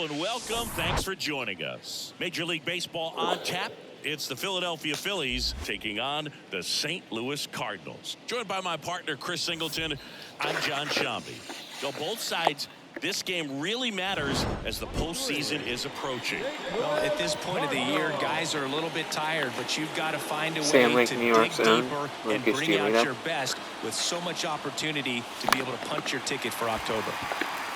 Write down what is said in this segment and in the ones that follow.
and welcome. Thanks for joining us. Major League Baseball on tap. It's the Philadelphia Phillies taking on the St. Louis Cardinals. Joined by my partner, Chris Singleton, I'm John Shambi. So both sides, this game really matters as the postseason is approaching. Well, at this point of the year, guys are a little bit tired, but you've got to find a Sam way Lake, to New York's dig own deeper and Lucas bring out Giolito. your best with so much opportunity to be able to punch your ticket for October.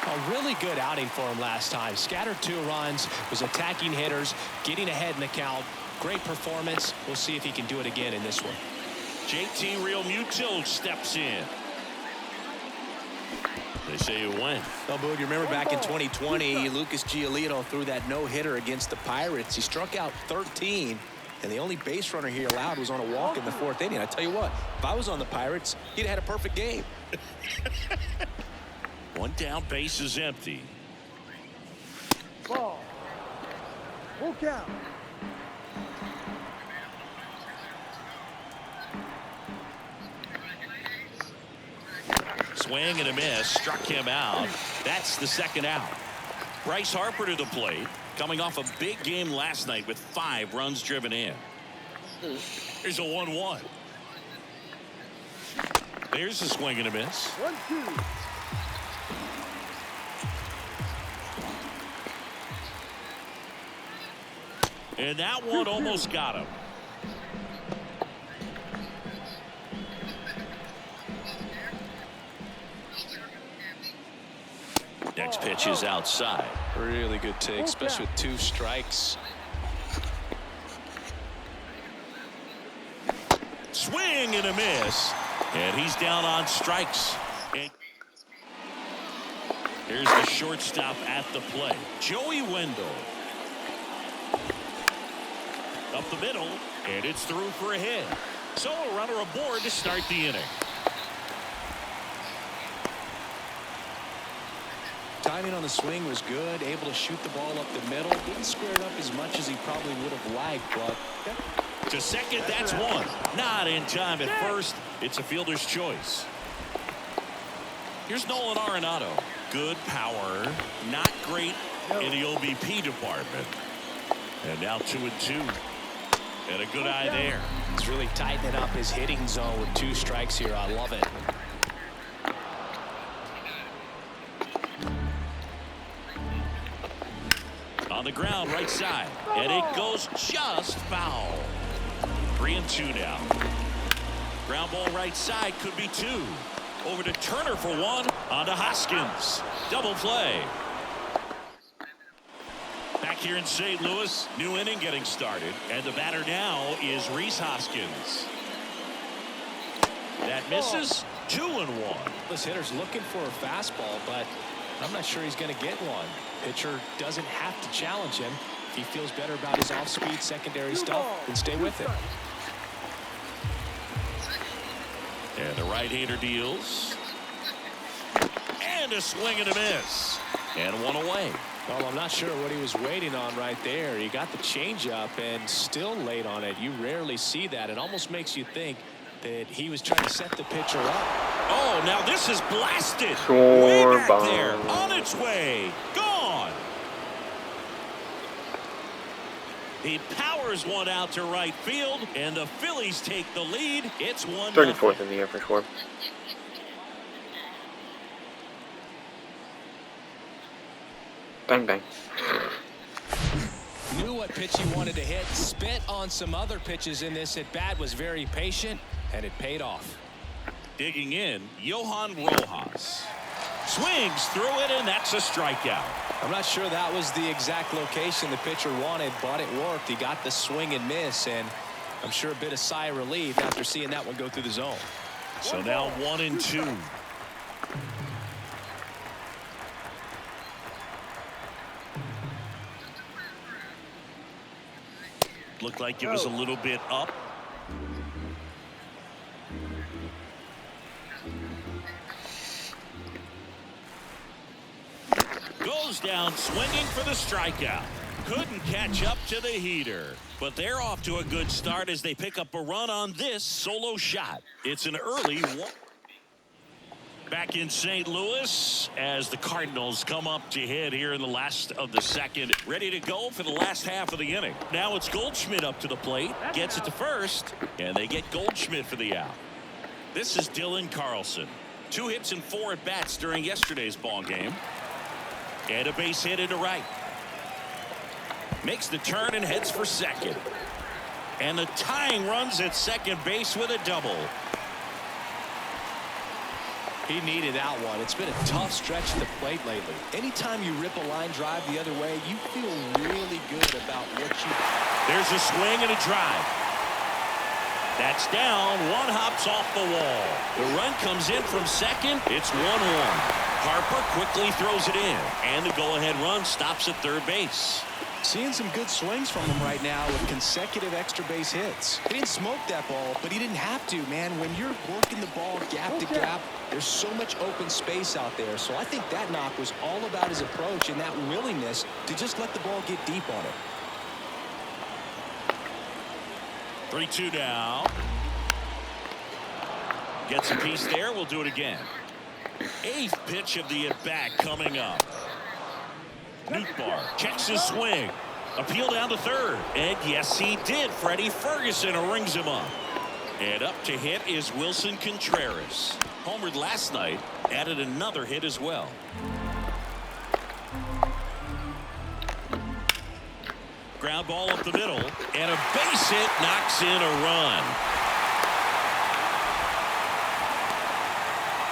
A really good outing for him last time. Scattered 2 runs, was attacking hitters, getting ahead in the count. Great performance. We'll see if he can do it again in this one. JT Realmuto steps in. They say it went. Well, Boog, you remember back in 2020, Lucas Giolito threw that no-hitter against the Pirates. He struck out 13, and the only base runner he allowed was on a walk in the 4th inning. I tell you what, if I was on the Pirates, he'd have had a perfect game. One down, base is empty. Ball. Full count. Swing and a miss, struck him out. That's the second out. Bryce Harper to the plate, coming off a big game last night with 5 runs driven in. Here's a 1-1. There's a swing and a miss. 1-2. And that one almost got him. Next pitch is outside. Really good take, especially with 2 strikes. Swing and a miss. And he's down on strikes. And here's the shortstop at the plate, Joey Wendell. Up the middle, and it's through for a hit. So a runner aboard to start the inning. Timing on the swing was good, able to shoot the ball up the middle. Didn't square it up as much as he probably would have liked, but To second, that's one. Not in time at first. It's a fielder's choice. Here's Nolan Arenado. Good power, not great in the OBP department. And now 2-2. And a good eye there. He's really tightening up his hitting zone with 2 strikes here. I love it. On the ground, right side. And it goes just foul. 3-2 now. Ground ball right side, could be 2. Over to Turner for 1. On to Hoskins. Double play. Back here in St. Louis, new inning getting started. And the batter now is Rhys Hoskins. That misses. 2-1. This hitter's looking for a fastball, but I'm not sure he's going to get one. Pitcher doesn't have to challenge him. If he feels better about his off-speed secondary stuff, then stay with it. And the right-hander deals. And a swing and a miss. And one away. Well, I'm not sure what he was waiting on right there. He got the changeup and still late on it. You rarely see that. It almost makes you think that he was trying to set the pitcher up. Oh, now this is blasted. Sure, Way back bomb. there. On its way. Gone. He powers one out to right field, and the Phillies take the lead. It's 1-0. 34th in the year for sure. Bang, bang. Knew what pitch he wanted to hit. Spit on some other pitches in this at bat. Was very patient, and it paid off. Digging in, Johan Rojas. Swings through it, and that's a strikeout. I'm not sure that was the exact location the pitcher wanted, but it worked. He got the swing and miss, and I'm sure a bit of sigh of relief after seeing that one go through the zone. So now 1-2. Looked like it was a little bit up. Goes down swinging for the strikeout. Couldn't catch up to the heater. But they're off to a good start as they pick up a run on this solo shot. It's an early one. Back in St. Louis as the Cardinals come up to hit here in the last of the second. Ready to go for the last half of the inning. Now it's Goldschmidt up to the plate. Gets it to first. And they get Goldschmidt for the out. This is Dylan Carlson. 2 hits and 4 at bats during yesterday's ball game. And a base hit into right. Makes the turn and heads for second. And the tying runs at second base with a double. He needed that one. It's been a tough stretch at the plate lately. Anytime you rip a line drive the other way, you feel really good about what you... There's a swing and a drive. That's down. One hops off the wall. The run comes in from second. It's 1-1. Harper quickly throws it in. And the go-ahead run stops at third base. Seeing some good swings from him right now with consecutive extra base hits. He didn't smoke that ball, but he didn't have to, man. When you're working the ball gap to gap, there's so much open space out there. So I think that knock was all about his approach and that willingness to just let the ball get deep on it. 3-2 now. Gets a piece there. We'll do it again. 8th pitch of the at-bat coming up. Nootbaar checks his swing. Appeal down to third. And yes, he did. Freddie Ferguson rings him up. And up to hit is Wilson Contreras. Homered last night. Added another hit as well. Ground ball up the middle. And a base hit knocks in a run.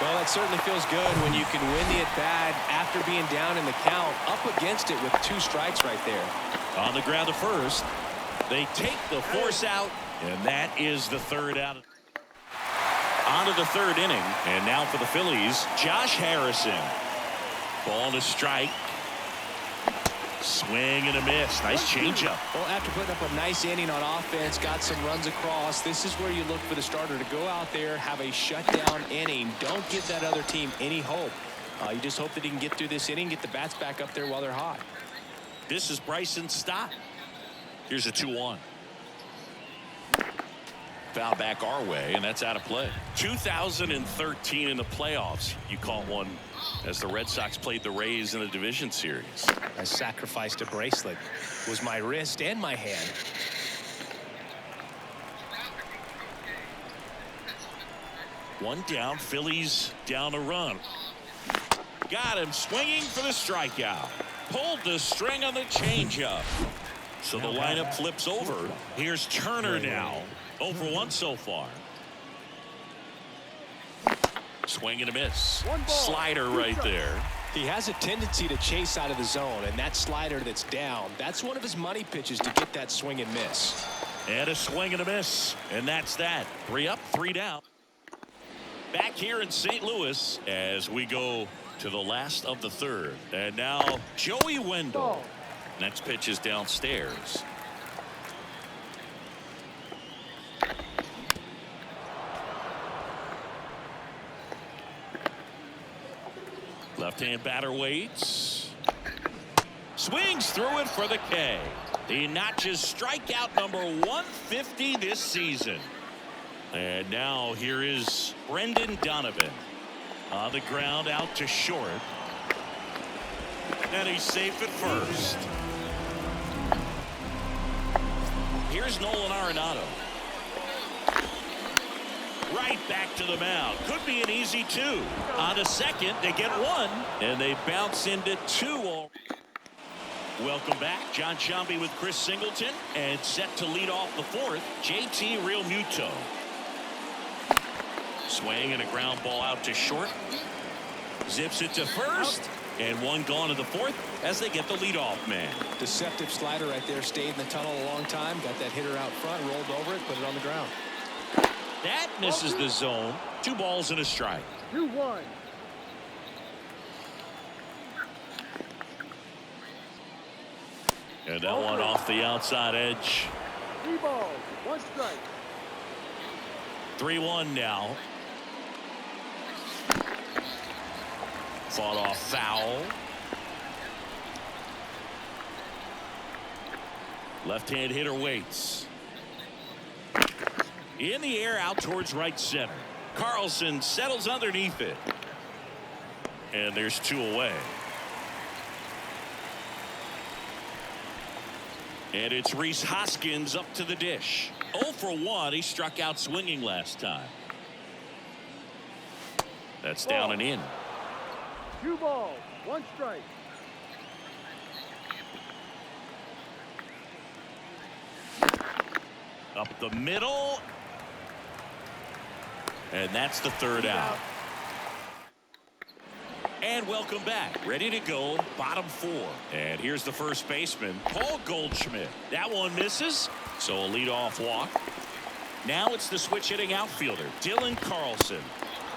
Well, that certainly feels good when you can win the at-bat after being down in the count, up against it with 2 strikes right there. On the ground to first. They take the force out, and that is the 3rd out. On to the 3rd inning, and now for the Phillies, Josh Harrison. Ball to strike. Swing and a miss. Nice changeup. Well, after putting up a nice inning on offense, got some runs across, this is where you look for the starter to go out there, have a shutdown inning. Don't give that other team any hope. You just hope that he can get through this inning, get the bats back up there while they're hot. This is Bryson Stott. Here's a 2-1. Foul back our way, and that's out of play. 2013 in the playoffs. You caught one as the Red Sox played the Rays in the division series. I sacrificed a bracelet. It was my wrist and my hand. One down. Phillies down a run. Got him swinging for the strikeout. Pulled the string on the changeup. So the lineup flips over. Here's Turner now. 0 for 1 so far. Swing and a miss. Slider right there. He has a tendency to chase out of the zone, and that slider that's down, that's one of his money pitches to get that swing and miss. And a swing and a miss. And that's that. 3 up, 3 down. Back here in St. Louis as we go to the last of the 3rd. And now Joey Wendell. Next pitch is downstairs. Left-hand batter waits. Swings through it for the K. He notches strikeout number 150 this season. And now here is Brendan Donovan. On the ground out to short. And he's safe at first. Here's Nolan Arenado. Right back to the mound. Could be an easy 2. On to second, they get 1, and they bounce into 2. Welcome back. John Sciambi with Chris Singleton, and set to lead off the 4th, JT Realmuto. Swing and a ground ball out to short. Zips it to first, and 1 gone to the 4th as they get the leadoff man. Deceptive slider right there. Stayed in the tunnel a long time. Got that hitter out front, rolled over it, put it on the ground. That misses the zone. 2 balls and a strike. 2-1. And that one off the outside edge. 3 balls, 1 strike. 3-1 now. Fought off foul. Left-hand hitter waits. In the air out towards right center. Carlson settles underneath it. And there's 2 away. And it's Rhys Hoskins up to the dish. 0 for 1. He struck out swinging last time. That's down and in. 2 balls, 1 strike. Up the middle. And that's the 3rd out. And welcome back. Ready to go. Bottom 4. And here's the first baseman, Paul Goldschmidt. That one misses. So a leadoff walk. Now it's the switch hitting outfielder, Dylan Carlson.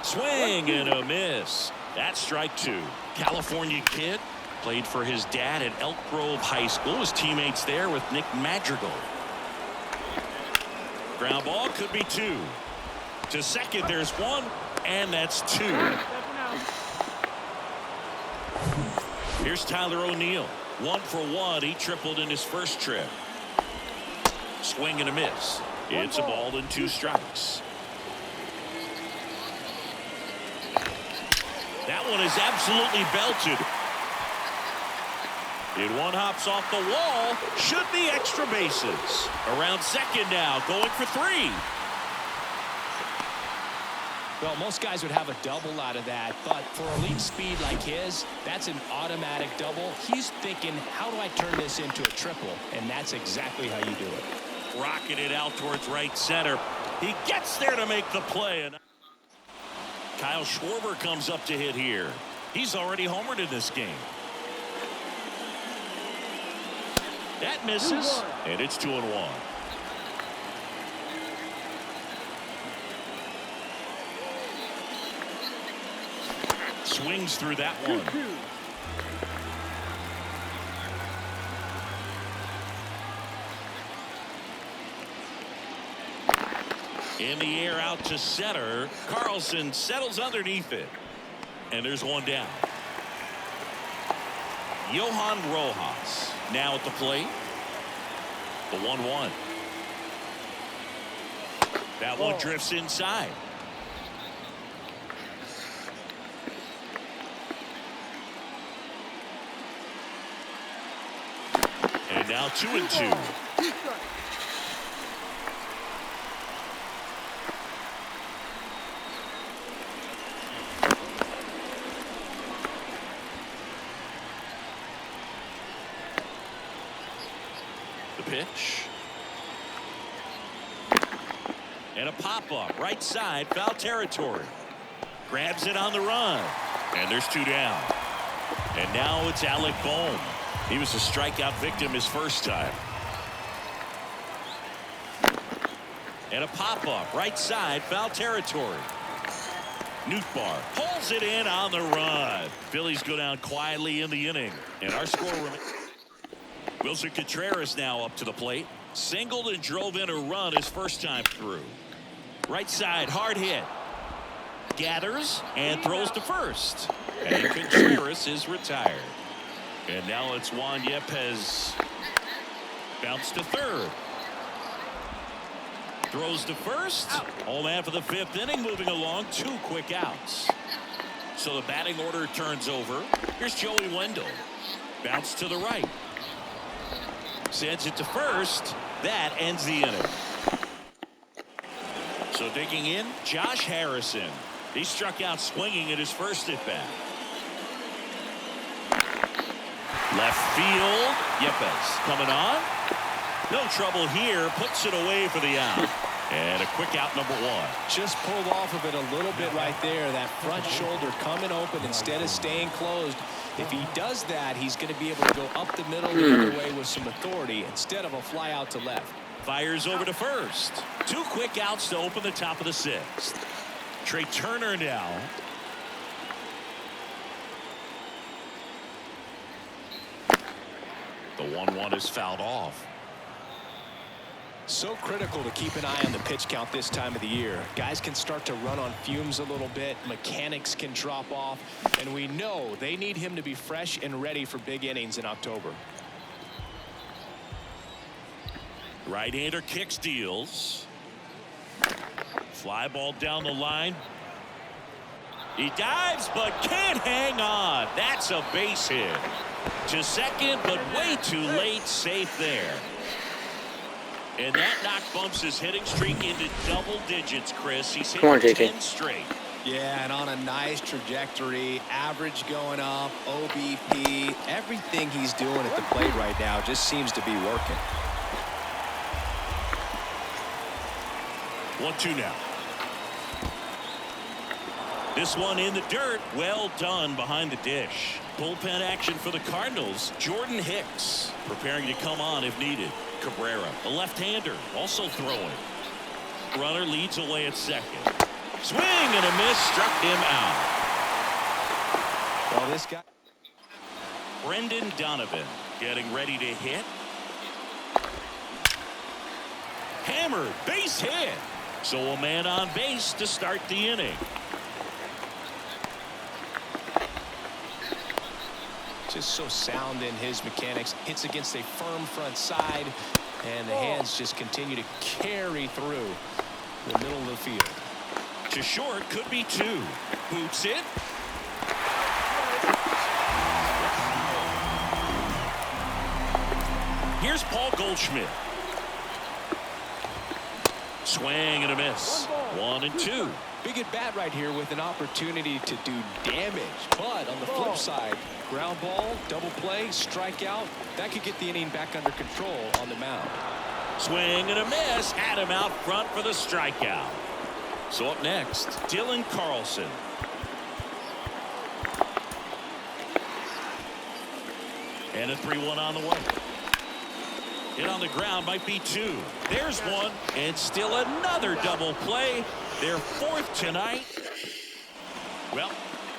Swing and a miss. That's strike 2. California kid. Played for his dad at Elk Grove High School. His teammates there with Nick Madrigal. Ground ball could be 2. To second, there's 1. And that's 2. Here's Tyler O'Neill. 1 for 1. He tripled in his first trip. Swing and a miss. It's a ball and 2 strikes. That one is absolutely belted. And one hops off the wall. Should be extra bases. Around second now, going for 3. Well, most guys would have a double out of that, but for elite speed like his, that's an automatic double. He's thinking, how do I turn this into a triple? And that's exactly how you do it. Rocking it out towards right center. He gets there to make the play. And Kyle Schwarber comes up to hit here. He's already homered in this game. That misses, and it's 2-1. Swings through that one. In the air out to center. Carlson settles underneath it. And there's 1 down. Johan Rojas now at the plate. The 1-1. That one drifts inside. And now 2-2. The pitch. And a pop-up right side, foul territory. Grabs it on the run. And there's 2 down. And now it's Alec Bohm. He was a strikeout victim his first time. And a pop-up right side, foul territory. Nootbaar pulls it in on the run. Phillies go down quietly in the inning. And our score remains. Wilson Contreras now up to the plate. Singled and drove in a run his first time through. Right side, hard hit. Gathers and throws to first. And Contreras is retired. And now it's Juan Yepez. Bounce to third. Throws to first. Home man for the 5th inning, moving along. 2 quick outs. So the batting order turns over. Here's Joey Wendell. Bounce to the right. Sends it to first. That ends the inning. So digging in, Josh Harrison. He struck out swinging at his first at bat. Left field. Yepez coming on. No trouble here. Puts it away for the out. And a quick out, number 1. Just pulled off of it a little bit right there. That front shoulder coming open instead of staying closed. If he does that, he's going to be able to go up the middle the other way with some authority instead of a fly out to left. Fires over to first. 2 quick outs to open the top of the 6th. Trey Turner now. The 1-1 is fouled off. So critical to keep an eye on the pitch count this time of the year. Guys can start to run on fumes a little bit. Mechanics can drop off. And we know they need him to be fresh and ready for big innings in October. Right-hander kicks, deals. Fly ball down the line. He dives but can't hang on. That's a base hit. To second, but way too late. Safe there. And that knock bumps his hitting streak into double digits, Chris. He's Come on, hit JT. 10 straight. Yeah, and on a nice trajectory, average going up, OBP, everything he's doing at the plate right now just seems to be working. 1-2 now. This one in the dirt. Well done behind the dish. Bullpen action for the Cardinals. Jordan Hicks preparing to come on if needed. Cabrera, a left-hander, also throwing. Runner leads away at second. Swing and a miss, struck him out. Well, this guy. Brendan Donovan getting ready to hit. Hammered, base hit. So a man on base to start the inning. Just so sound in his mechanics. Hits against a firm front side, and the hands just continue to carry through the middle of the field. To short, could be two. Boots it. Here's Paul Goldschmidt. Swing and a miss. 1-2. Big at bat right here with an opportunity to do damage. But on the flip side, ground ball, double play, strikeout, that could get the inning back under control on the mound. Swing and a miss. Had him out front for the strikeout. So up next, Dylan Carlson. And a 3-1 on the way. Hit on the ground, might be two. There's one, and still another double play. Their fourth tonight. Well,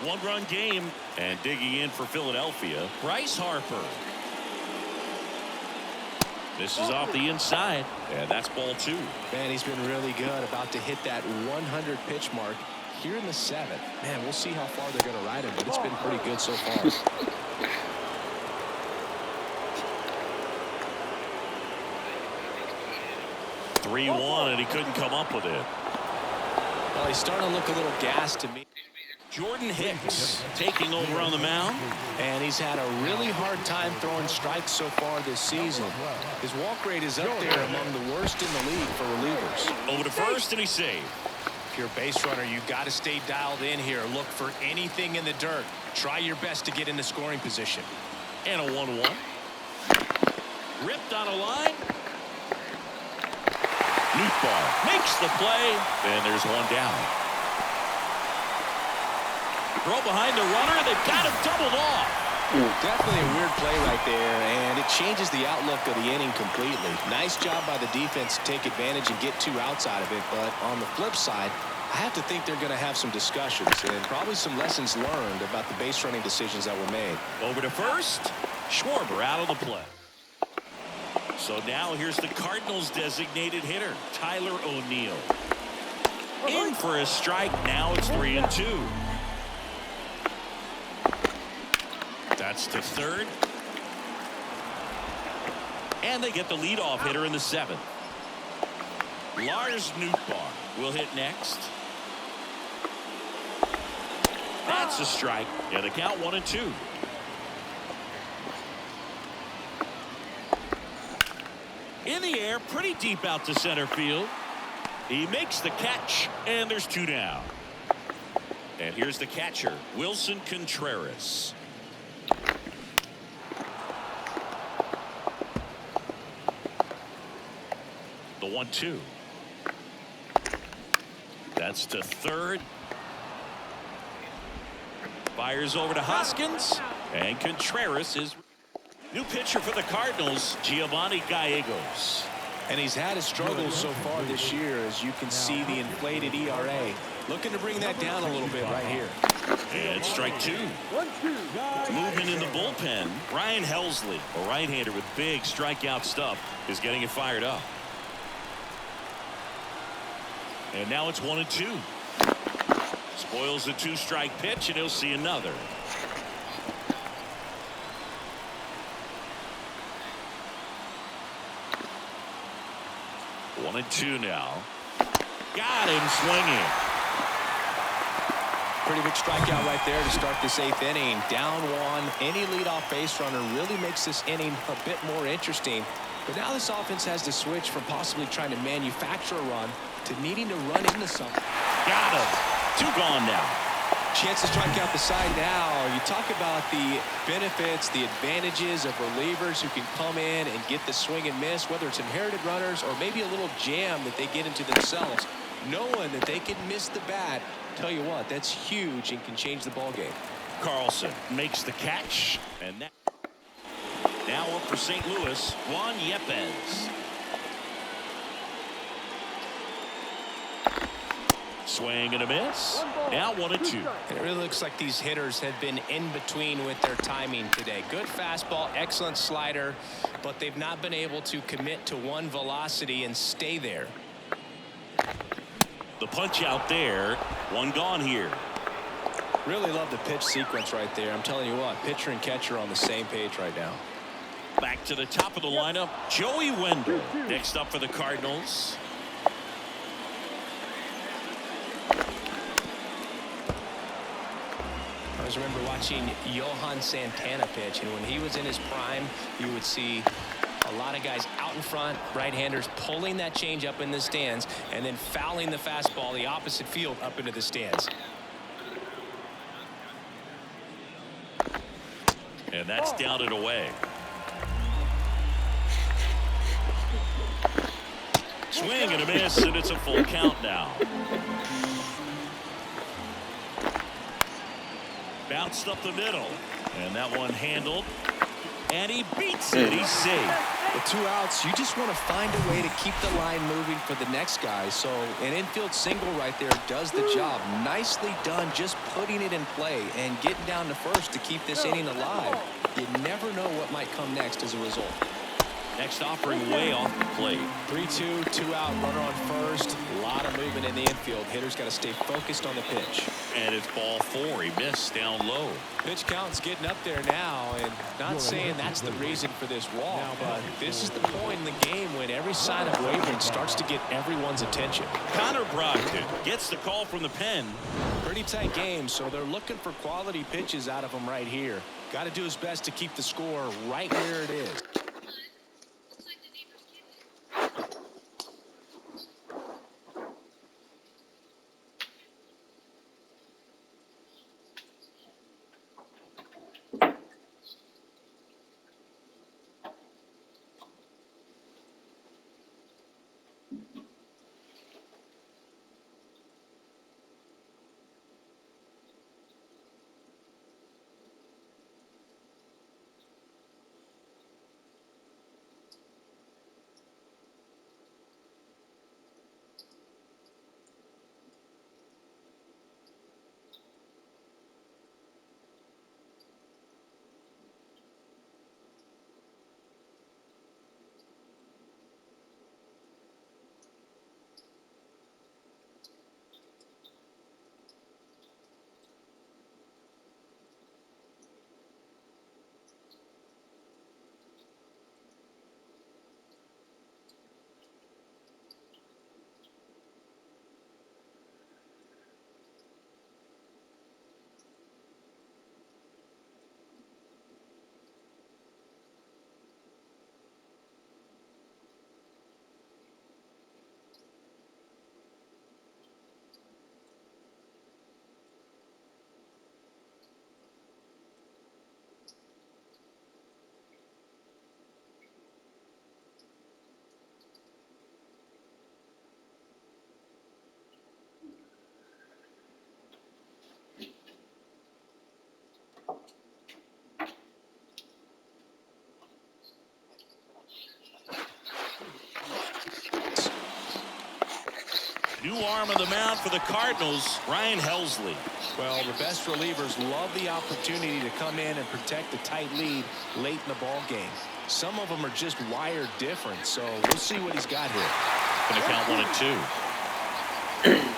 one-run game, and digging in for Philadelphia, Bryce Harper. This is off the inside, and that's ball two. Man, he's been really good. About to hit that 100 pitch mark here in the seventh. Man, we'll see how far they're going to ride him, but it's been pretty good so far. 3-1, and he couldn't come up with it. Well, he's starting to look a little gassed to me. Jordan Hicks taking over on the mound. And he's had a really hard time throwing strikes so far this season. His walk rate is up there among the worst in the league for relievers. Over to first, and he's saved. If you're a base runner, you got to stay dialed in here. Look for anything in the dirt. Try your best to get into scoring position. And a 1-1. Ripped on a line. Nootbaar makes the play, and there's one down. Throw behind the runner. They've got him doubled off. Definitely a weird play right there, and it changes the outlook of the inning completely. Nice job by the defense to take advantage and get two outs out of it, but on the flip side, I have to think they're going to have some discussions and probably some lessons learned about the base running decisions that were made. Over to first. Schwarber out of the play. So now here's the Cardinals' designated hitter, Tyler O'Neill. In for a strike. Now it's 3-2. That's to third. And they get the leadoff hitter in the seventh. Lars Nootbaar will hit next. That's a strike. And the count 1-2. In the air, pretty deep out to center field. He makes the catch, and there's two down. And here's the catcher, Wilson Contreras. The 1-2. That's to third. Fires over to Hoskins, and Contreras is new pitcher for the Cardinals, Giovanni Gallegos. And he's had his struggles so far this year, as you can see the inflated ERA. Looking to bring that down a little bit right here. And strike two. Movement in the bullpen. Ryan Helsley, a right-hander with big strikeout stuff, is getting it fired up. And now it's 1-2. Spoils the two-strike pitch, and he'll see another. One and two now. Got him swinging. pretty big strikeout right there to start this 8th inning. Down one. Any leadoff base runner really makes this inning a bit more interesting. But now this offense has to switch from possibly trying to manufacture a run to needing to run into something. Got him. 2 gone now. Chance to strike out the side now. You talk about the benefits, the advantages of relievers who can come in and get the swing and miss, whether it's inherited runners or maybe a little jam that they get into themselves. Knowing that they can miss the bat, tell you what, that's huge and can change the ball game. Carlson makes the catch, and that now up for St. Louis, Juan Yepez. Swing and a miss. Now 1-2. And it really looks like these hitters have been in between with their timing today. Good fastball, excellent slider, but they've not been able to commit to one velocity and stay there. The punch out there. 1 gone here. Really love the pitch sequence right there. I'm telling you what, pitcher and catcher are on the same page right now. Back to the top of the lineup, Joey Wendell. Next up for the Cardinals. I always remember watching Johan Santana pitch, and when he was in his prime, you would see a lot of guys out in front, right-handers pulling that change up in the stands and then fouling the fastball the opposite field up into the stands. And that's down and away. Swing and a miss, and it's a full count now. Bounced up the middle, and that one handled, and he beats it. He's safe. With 2 outs, you just want to find a way to keep the line moving for the next guy. So an infield single right there does the job. Nicely done, just putting it in play and getting down to first to keep this inning alive. You never know what might come next as a result. Next offering way off the plate. 3-2, 2 out, runner on first. A lot of movement in the infield. Hitter's got to stay focused on the pitch. And it's ball 4. He missed down low. Pitch count's getting up there now, and not saying that's the reason for this walk, but this is the point in the game when every sign of wavering starts to get everyone's attention. Connor Brogdon gets the call from the pen. Pretty tight game, so they're looking for quality pitches out of him right here. Got to do his best to keep the score right where it is. New arm on the mound for the Cardinals, Ryan Helsley. Well, the best relievers love the opportunity to come in and protect a tight lead late in the ball game. Some of them are just wired different, so we'll see what he's got here. Going to count 1 and 2.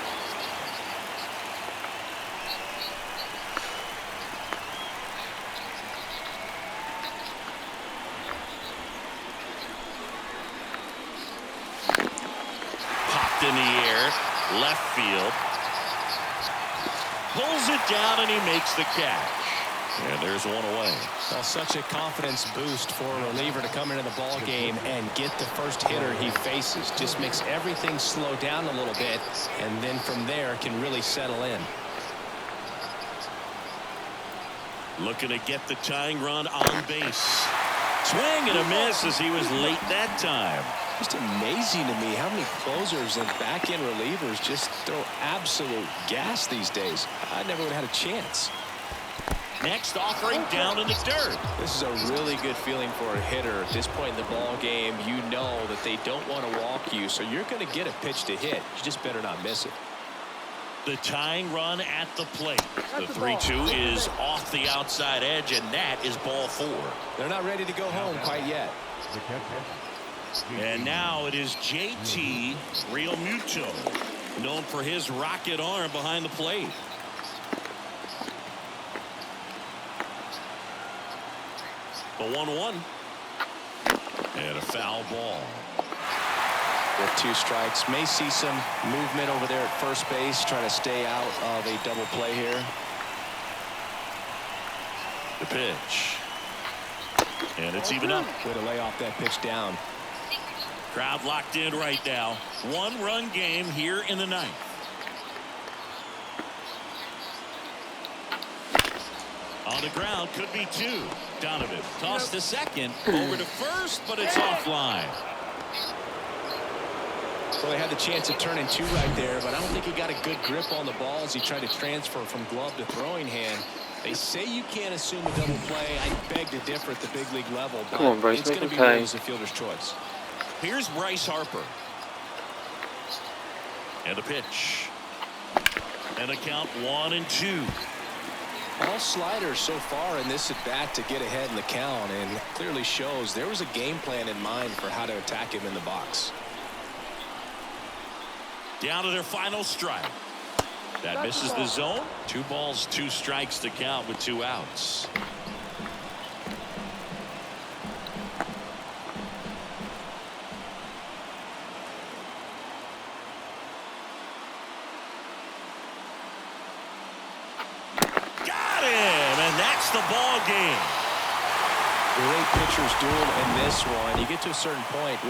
In the air, left field. Pulls Pulls it down and he makes the catch. And there's one away. Well, such a confidence boost for a reliever to come into the ball game and get the first hitter he faces. Just makes everything slow down a little bit, and then from there can really settle in. Looking to get the tying run on base. Swing and a miss as he was late that time. Just amazing to me how many closers and back-end relievers just throw absolute gas these days. I never would have had a chance. Next offering down in the dirt. This is a really good feeling for a hitter. At this point in the ball game, you know that they don't want to walk you, so you're going to get a pitch to hit. You just better not miss it. The tying run at the plate. The 3-2 is off the outside edge, and that is ball 4. They're not ready to go home quite yet. And now it is JT Realmuto, known for his rocket arm behind the plate. The 1-1. And a foul ball. With 2 strikes, may see some movement over there at first base, trying to stay out of a double play here. The pitch. And it's even up. Way to lay off that pitch down. Crowd locked in right now. 1-run game here in the 9th. On the ground, could be 2. Donovan tossed to second, over to first, but it's offline. Well, they had the chance of turning 2 right there, but I don't think he got a good grip on the ball as he tried to transfer from glove to throwing hand. They say you can't assume a double play. I beg to differ at the big league level, but Come on, Bryce, it's going to make be him ruled pay. as a fielder's choice. Here's Bryce Harper. And a pitch. And a count 1-2. All sliders so far in this at bat to get ahead in the count, and clearly shows there was a game plan in mind for how to attack him in the box. Down to their final strike. That misses the zone. 2 balls, 2 strikes to count with 2 outs. Got him, and that's the ball game. Great pitcher's duel in this one. You get to a certain point where